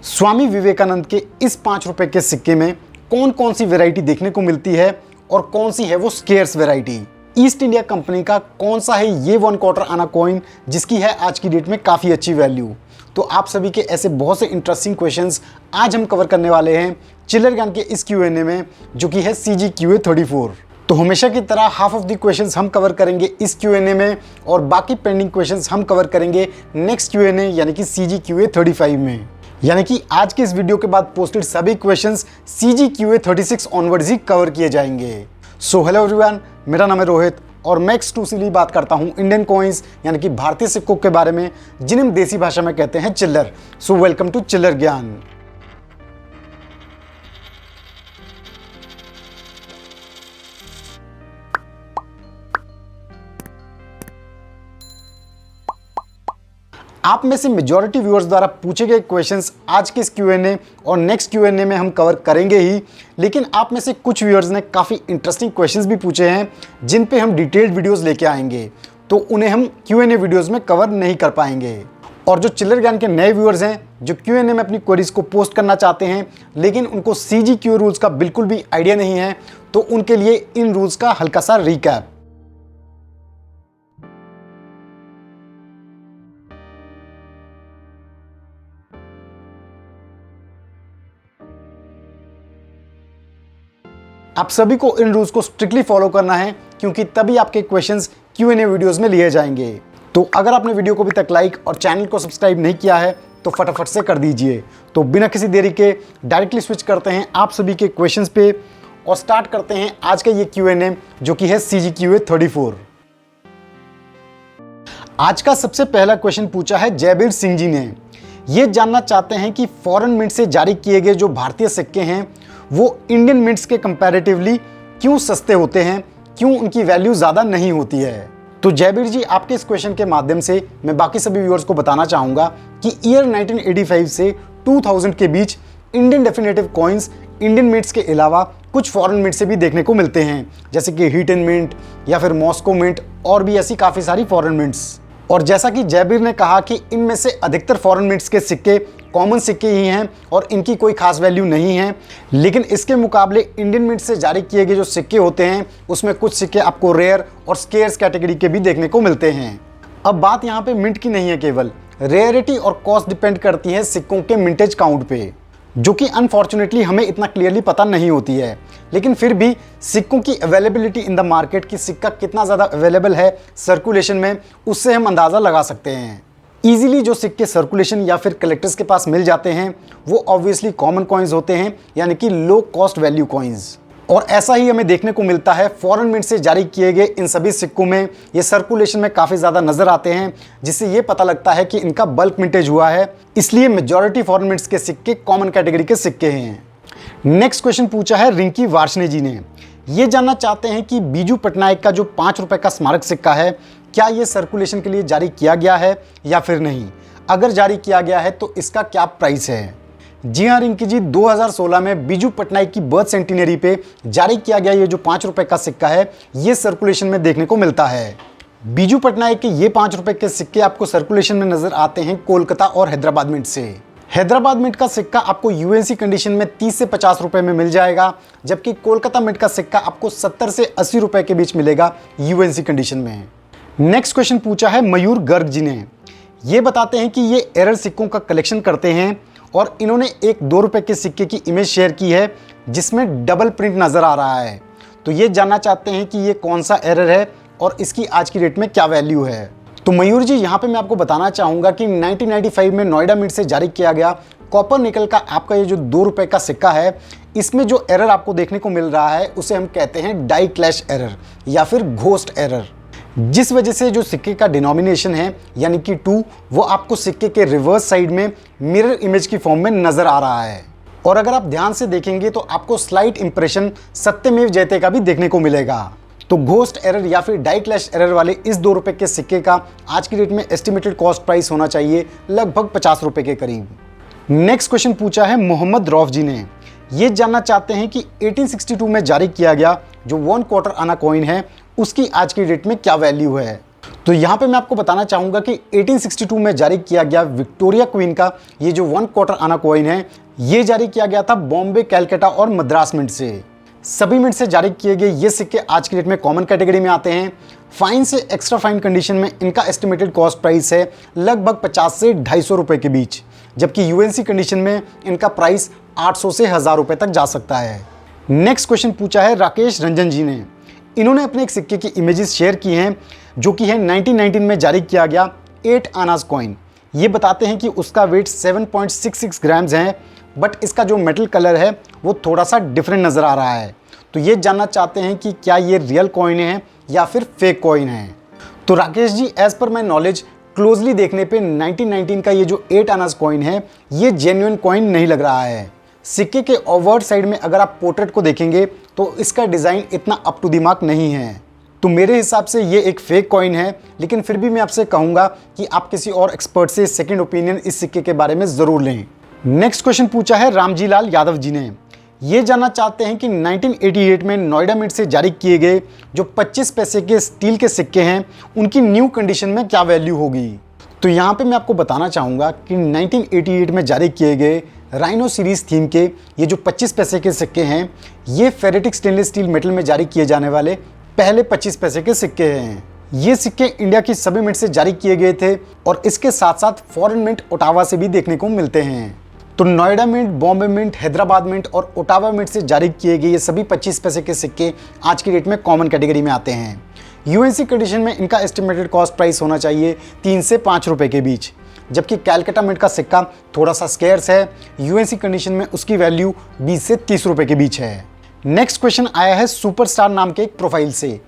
स्वामी विवेकानंद के इस 5 रुपए के सिक्के में कौन कौन सी वैरायटी देखने को मिलती है और कौन सी है वो scarce variety. East India company का कौन सा है ये 1/4 आना कॉइन जिसकी है आज की डेट में काफ़ी अच्छी वैल्यू। तो आप सभी के ऐसे बहुत से इंटरेस्टिंग क्वेश्चंस आज हम कवर करने वाले हैं चिल्लर ज्ञान के इस Q&A में, जो कि है CGQA 34। तो हमेशा की तरह हाफ ऑफ द क्वेश्चंस हम कवर करेंगे इस Q&A में और बाकी पेंडिंग क्वेश्चंस हम कवर करेंगे नेक्स्ट Q&A यानी कि CGQA 35 में। यानी कि आज के इस वीडियो के बाद पोस्टेड सभी क्वेश्चंस CGQA 36 ऑनवर्ड्स ही कवर किए जाएंगे। सो हेलो एवरीवन, मेरा नाम है रोहित और मैं एक्सक्लूसिवली बात करता हूं इंडियन कॉइन्स यानी कि भारतीय सिक्कों के बारे में, जिन्हें हम देसी भाषा में कहते हैं चिल्लर। सो वेलकम टू चिल्लर ज्ञान। आप में से मेजॉरिटी व्यूअर्स द्वारा पूछे गए क्वेश्चंस आज के इस Q&A और नेक्स्ट Q&A में हम कवर करेंगे ही, लेकिन आप में से कुछ व्यूअर्स ने काफ़ी इंटरेस्टिंग क्वेश्चंस भी पूछे हैं जिन पे हम डिटेल्ड वीडियोस लेके आएंगे, तो उन्हें हम Q&A वीडियोस में कवर नहीं कर पाएंगे। और जो चिल्लर ज्ञान के नए व्यूअर्स हैं जो Q&A में अपनी क्वेरीज को पोस्ट करना चाहते हैं लेकिन उनको CGQA रूल्स का बिल्कुल भी आइडिया नहीं है, तो उनके लिए इन रूल्स का हल्का सा रिकैप। आप सभी को इन रूल्स को स्ट्रिक्टली फॉलो करना है, क्योंकि तभी आपके क्वेश्चंस Q&A वीडियोस में लिए जाएंगे। तो अगर आपने वीडियो को अभी तक लाइक और चैनल को सब्सक्राइब नहीं किया है तो फटाफट से कर दीजिए। तो बिना किसी देरी के डायरेक्टली स्विच करते हैं आप सभी के क्वेश्चंस पे और स्टार्ट करते हैं आज का ये Q&A, जो कि है CGQA 34। आज का सबसे पहला क्वेश्चन पूछा है जयबीर सिंह जी ने। ये जानना चाहते हैं कि फॉरेन मिंट से जारी किए गए जो भारतीय सिक्के हैं वो इंडियन मिंट्स के कंपैरेटिवली क्यों सस्ते होते हैं, क्यों उनकी वैल्यू ज़्यादा नहीं होती है। तो जयबीर जी, आपके इस क्वेश्चन के माध्यम से मैं बाकी सभी व्यूअर्स को बताना चाहूँगा कि ईयर 1985 से 2000 के बीच Indian definitive coins Indian mints के अलावा कुछ फॉरेन मिंट से भी देखने को मिलते हैं, जैसे कि हीटन मिंट या फिर मॉस्को मिंट और भी ऐसी काफ़ी सारी फॉरेन मिंट्स। और जैसा कि जयबीर ने कहा कि इनमें से अधिकतर फॉरेन मिंट्स के सिक्के कॉमन सिक्के ही हैं और इनकी कोई खास वैल्यू नहीं है, लेकिन इसके मुकाबले इंडियन मिंट से जारी किए गए जो सिक्के होते हैं उसमें कुछ सिक्के आपको रेयर और स्केर्स कैटेगरी के भी देखने को मिलते हैं। अब बात यहाँ पे मिंट की नहीं है केवल, रेयरिटी और कॉस्ट डिपेंड करती है सिक्कों के मिंटेज काउंट पे, जो कि अनफॉर्चुनेटली हमें इतना क्लियरली पता नहीं होती है। लेकिन फिर भी सिक्कों की अवेलेबिलिटी इन द मार्केट की सिक्का कितना ज़्यादा अवेलेबल है सर्कुलेशन में, उससे हम अंदाज़ा लगा सकते हैं। ईजिली जो सिक्के सर्कुलेशन या फिर कलेक्टर्स के पास मिल जाते हैं वो ऑब्वियसली कॉमन कॉइन्स होते हैं, यानी कि लो कॉस्ट वैल्यू कॉइन्स। और ऐसा ही हमें देखने को मिलता है फॉरेन मिंट से जारी किए गए इन सभी सिक्कों में, ये सर्कुलेशन में काफ़ी ज़्यादा नज़र आते हैं, जिससे ये पता लगता है कि इनका बल्क मिंटेज हुआ है। इसलिए मेजॉरिटी फॉरेन मिंट्स के सिक्के कॉमन कैटेगरी के सिक्के हैं। नेक्स्ट क्वेश्चन पूछा है रिंकी वार्ष्णे जी ने। ये जानना चाहते हैं कि बीजू पटनायक का जो 5 रुपए का स्मारक सिक्का है, क्या ये सर्कुलेशन के लिए जारी किया गया है या फिर नहीं। अगर जारी किया गया है तो इसका क्या प्राइस है। जी हाँ रिंकी जी, 2016 में बीजू पटनायक की बर्थ सेंटिनरी पे जारी किया गया ये जो 5 रुपए का सिक्का है ये सर्कुलेशन में देखने को मिलता है। बीजू पटनायक के ये 5 रुपए के सिक्के आपको सर्कुलेशन में नजर आते हैं कोलकाता और हैदराबाद मिंट से। हैदराबाद मिंट का सिक्का आपको UNC कंडीशन में 30 से 50 रुपए में मिल जाएगा, जबकि कोलकाता मिंट का सिक्का आपको 70 से 80 रुपए के बीच मिलेगा UNC कंडीशन में। नेक्स्ट क्वेश्चन पूछा है मयूर गर्ग जी ने। ये बताते हैं कि ये एरर सिक्कों का कलेक्शन करते हैं और इन्होंने एक 2 रुपए के सिक्के की इमेज शेयर की है जिसमें डबल प्रिंट नज़र आ रहा है। तो ये जानना चाहते हैं कि ये कौन सा एरर है और इसकी आज की डेट में क्या वैल्यू है। तो मयूर जी, यहाँ पे मैं आपको बताना चाहूँगा कि 1995 में नोएडा मिंट से जारी किया गया कॉपर निकल का आपका ये जो 2 रुपए का सिक्का है, इसमें जो एरर आपको देखने को मिल रहा है उसे हम कहते हैं डाई क्लैश एरर या फिर घोस्ट एरर, जिस वजह से जो सिक्के का डिनोमिनेशन है यानी कि 2 वो आपको सिक्के के रिवर्स साइड में मिरर इमेज की फॉर्म में नजर आ रहा है। और अगर आप ध्यान से देखेंगे तो आपको स्लाइट इंप्रेशन सत्यमेव जयते का भी देखने को मिलेगा। तो घोस्ट एरर या फिर डाई क्लैश एरर वाले इस 2 रुपए के सिक्के का आज की डेट में एस्टिमेटेड कॉस्ट प्राइस होना चाहिए लगभग 50 रुपए के करीब। नेक्स्ट क्वेश्चन पूछा है मोहम्मद रौफ जी ने। ये जानना चाहते हैं कि 1862 में जारी किया गया जो 1/4 आना कॉइन है उसकी आज की डेट में क्या वैल्यू है। तो यहाँ पे मैं आपको बताना चाहूँगा कि 1862 में जारी किया गया विक्टोरिया क्वीन का ये जो 1 क्वार्टर आना कॉइन है, ये जारी किया गया था बॉम्बे, कैलकाटा और मद्रास मिंट से। सभी मिंट से जारी किए गए ये सिक्के आज की डेट में कॉमन कैटेगरी में आते हैं। फाइन से एक्स्ट्रा फाइन कंडीशन में इनका एस्टिमेटेड कॉस्ट प्राइस है लगभग 50 से 250 रुपए के बीच, जबकि यूएनसी कंडीशन में इनका प्राइस 800 से 1000 रुपए तक जा सकता है। नेक्स्ट क्वेश्चन पूछा है राकेश रंजन जी ने। इन्होंने अपने एक सिक्के की इमेजेस शेयर की हैं जो कि है 1919 में जारी किया गया 8 आनास कॉइन। ये बताते हैं कि उसका वेट 7.66 ग्राम्स है, बट इसका जो मेटल कलर है वो थोड़ा सा डिफरेंट नज़र आ रहा है। तो ये जानना चाहते हैं कि क्या ये रियल कॉइन है या फिर फेक कॉइन है। तो Rakesh ji, as per my knowledge closely देखने पे 1919 का ये जो 8 आनास कॉइन है ये जेन्युइन कॉइन नहीं लग रहा है। सिक्के के ओवर्ड साइड में अगर आप पोर्ट्रेट को देखेंगे तो इसका डिज़ाइन इतना अप टू द मार्क नहीं है। तो मेरे हिसाब से ये एक फेक कॉइन है, लेकिन फिर भी मैं आपसे कहूँगा कि आप किसी और एक्सपर्ट से सेकंड ओपिनियन इस सिक्के के बारे में ज़रूर लें। नेक्स्ट क्वेश्चन पूछा है रामजी लाल यादव जी ने। ये जानना चाहते हैं कि 1988 में नोएडा मिंट से जारी किए गए जो 25 पैसे के स्टील के सिक्के हैं उनकी न्यू कंडीशन में क्या वैल्यू होगी। तो यहाँ पे मैं आपको बताना चाहूँगा कि 1988 में जारी किए गए राइनो सीरीज़ थीम के ये जो 25 पैसे के सिक्के हैं ये फेरेटिक स्टेनलेस स्टील मेटल में जारी किए जाने वाले पहले 25 पैसे के सिक्के हैं। ये सिक्के इंडिया की सभी मिंट से जारी किए गए थे और इसके साथ साथ फॉरेन मिंट ओटावा से भी देखने को मिलते हैं। तो Noida mint, Bombay mint, Hyderabad mint और ओटावा मिंट से जारी किए गए ये सभी 25 पैसे के सिक्के आज की डेट में कॉमन कैटेगरी में आते हैं। यूएनसी कंडीशन में इनका एस्टिमेटेड कॉस्ट प्राइस होना चाहिए 3 से 5 रुपए के बीच, जबकि कैलकाटा मिंट का सिक्का थोड़ा सा स्केर्स है। यूएनसी कंडीशन में उसकी वैल्यू 20 से 30 रुपए के बीच है। नेक्स्ट क्वेश्चन आया है सुपरस्टार नाम के एक प्रोफाइल से।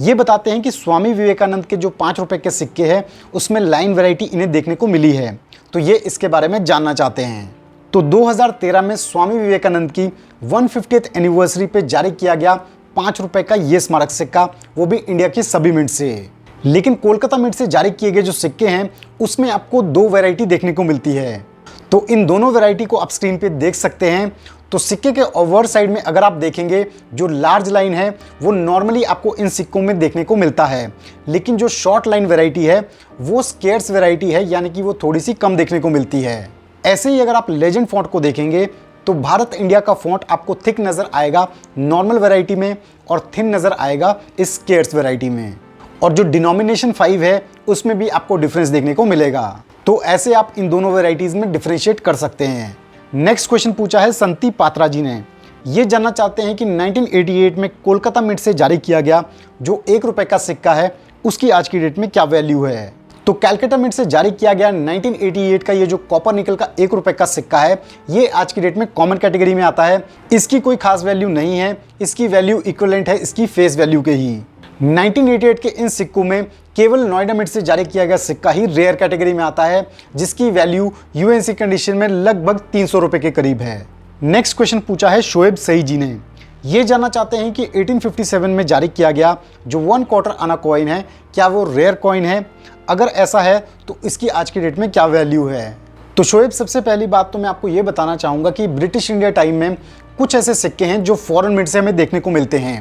ये बताते हैं कि स्वामी विवेकानंद के जो 5 रुपए के सिक्के हैं उसमें लाइन वैरायटी इन्हें देखने को मिली है, तो ये इसके बारे में जानना चाहते हैं। तो 2013 में स्वामी विवेकानंद की 150th एनिवर्सरी पे जारी किया गया 5 रुपए का ये स्मारक सिक्का, वो भी इंडिया की सभी मिंट से। लेकिन कोलकाता मिंट से जारी किए गए जो सिक्के हैं उसमें आपको 2 वैरायटी देखने को मिलती है। तो इन दोनों वैरायटी को आप स्क्रीन पे देख सकते हैं। तो सिक्के के ओवर साइड में अगर आप देखेंगे जो लार्ज लाइन है वो नॉर्मली आपको इन सिक्कों में देखने को मिलता है, लेकिन जो शॉर्ट लाइन वैरायटी है वो स्केर्स वैरायटी है, यानी कि वो थोड़ी सी कम देखने को मिलती है। ऐसे ही अगर आप लेजेंड फॉन्ट को देखेंगे तो भारत इंडिया का फॉन्ट आपको थिक नज़र आएगा नॉर्मल वैरायटी में और थिन नज़र आएगा इस स्केर्स वैरायटी में, और जो डिनोमिनेशन 5 है उसमें भी आपको डिफरेंस देखने को मिलेगा। तो ऐसे आप इन दोनों वैरायटीज़ में डिफरेंशिएट कर सकते हैं। नेक्स्ट क्वेश्चन पूछा है संती पात्रा जी ने। ये जानना चाहते हैं कि 1988 में कोलकाता मिंट से जारी किया गया जो 1 रुपए का सिक्का है उसकी आज की डेट में क्या वैल्यू है। तो कैलकाटा मिंट से जारी किया गया 1988 का ये जो कॉपर निकल का 1 रुपए का सिक्का है ये आज की डेट में कॉमन कैटेगरी में आता है। इसकी कोई खास वैल्यू नहीं है, इसकी वैल्यू इक्विवेलेंट है इसकी फेस वैल्यू के ही। 1988 के इन सिक्कों में केवल नोएडा मिंट से जारी किया गया सिक्का ही रेयर कैटेगरी में आता है, जिसकी वैल्यू यूएनसी कंडीशन में लगभग 300 रुपए के करीब है। नेक्स्ट क्वेश्चन पूछा है शोएब सही जी ने। ये जानना चाहते हैं कि 1857 में जारी किया गया जो 1 क्वार्टर आना कॉइन है क्या वो रेयर कॉइन है, अगर ऐसा है तो इसकी आज की डेट में क्या वैल्यू है। तो शोएब, सबसे पहली बात तो मैं आपको ये बताना चाहूँगा कि ब्रिटिश इंडिया टाइम में कुछ ऐसे सिक्के हैं जो फॉरेन मिंट से हमें देखने को मिलते हैं।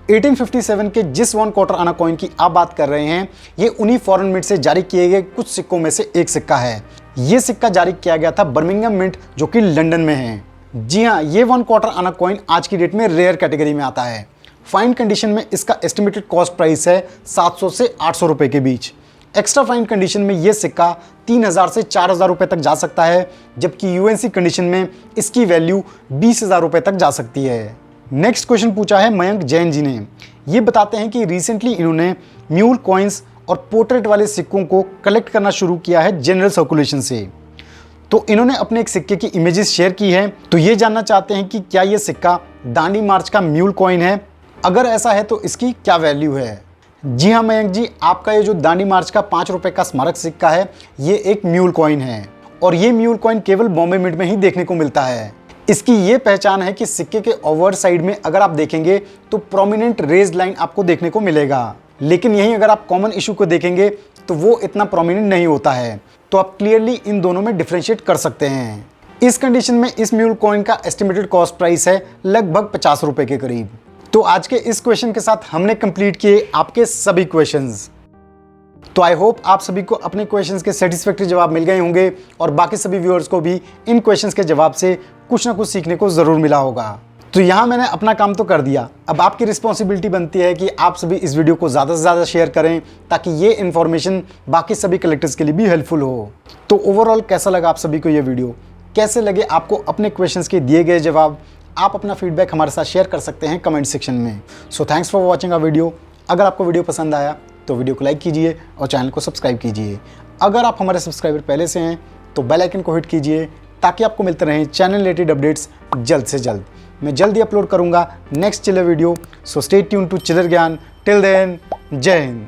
1857 के जिस 1 क्वार्टर आना कॉइन की आप बात कर रहे हैं ये उन्हीं फॉरेन मिंट से जारी किए गए कुछ सिक्कों में से एक सिक्का है। ये सिक्का जारी किया गया था बर्मिंघम मिंट जो कि लंदन में है। जी हाँ, ये 1 क्वार्टर आना कॉइन आज की डेट में रेयर कैटेगरी में आता है। फाइन कंडीशन में इसका एस्टिमेटेड कॉस्ट प्राइस है 700 से 800 रुपए के बीच। एक्स्ट्रा फाइन कंडीशन में ये सिक्का 3000 से 4000 रुपए तक जा सकता है, जबकि यूएनसी कंडीशन में इसकी वैल्यू 20,000 रुपए तक जा सकती है। नेक्स्ट क्वेश्चन पूछा है मयंक जैन जी ने। ये बताते हैं कि रिसेंटली इन्होंने म्यूल कॉइन्स और पोर्ट्रेट वाले सिक्कों को कलेक्ट करना शुरू किया है जनरल सर्कुलेशन से। तो इन्होंने अपने एक सिक्के की इमेजेस शेयर की है। तो ये जानना चाहते हैं कि क्या ये सिक्का दांडी मार्च का म्यूल कॉइन है, अगर ऐसा है तो इसकी क्या वैल्यू है। जी हाँ मयंक जी, आपका ये जो दांडी मार्च का 5 रुपए का स्मारक सिक्का है ये एक म्यूल कॉइन है, और ये म्यूल कॉइन केवल बॉम्बे मिंट में ही देखने को मिलता है। इसकी ये पहचान है कि सिक्के के ओवर साइड में अगर आप देखेंगे तो प्रोमिनेंट रेज्ड लाइन आपको देखने को मिलेगा, लेकिन यहीं अगर आप कॉमन इशू को देखेंगे तो वो इतना प्रोमिनेंट नहीं होता है। तो आप क्लियरली इन दोनों में डिफ्रेंशिएट कर सकते हैं। इस कंडीशन में इस म्यूल कॉइन का एस्टिमेटेड कॉस्ट प्राइस है लगभग 50 रुपए के करीब। तो आज के इस क्वेश्चन के साथ हमने कंप्लीट किए आपके सभी क्वेश्चंस। तो आई होप आप सभी को अपने क्वेश्चंस के सेटिस्फैक्टरी जवाब मिल गए होंगे और बाकी सभी व्यूअर्स को भी इन क्वेश्चंस के जवाब से कुछ ना कुछ सीखने को ज़रूर मिला होगा। तो यहाँ मैंने अपना काम तो कर दिया, अब आपकी रिस्पॉन्सिबिलिटी बनती है कि आप सभी इस वीडियो को ज़्यादा से ज़्यादा शेयर करें ताकि ये इन्फॉर्मेशन बाकी सभी कलेक्टर्स के लिए भी हेल्पफुल हो। तो ओवरऑल कैसा लगा आप सभी को ये वीडियो, कैसे लगे आपको अपने क्वेश्चंस के दिए गए जवाब, आप अपना फीडबैक हमारे साथ शेयर कर सकते हैं कमेंट सेक्शन में। So thanks for watching a video. अगर आपको वीडियो पसंद आया तो वीडियो को लाइक कीजिए और चैनल को सब्सक्राइब कीजिए। अगर आप हमारे सब्सक्राइबर पहले से हैं तो बेल आइकन को हिट कीजिए ताकि आपको मिलते रहें चैनल रिलेटेड अपडेट्स जल्द से जल्द। मैं जल्दी अपलोड करूंगा next chiller video. So stay tune to chiller Gyaan. Till then, जय हिंद।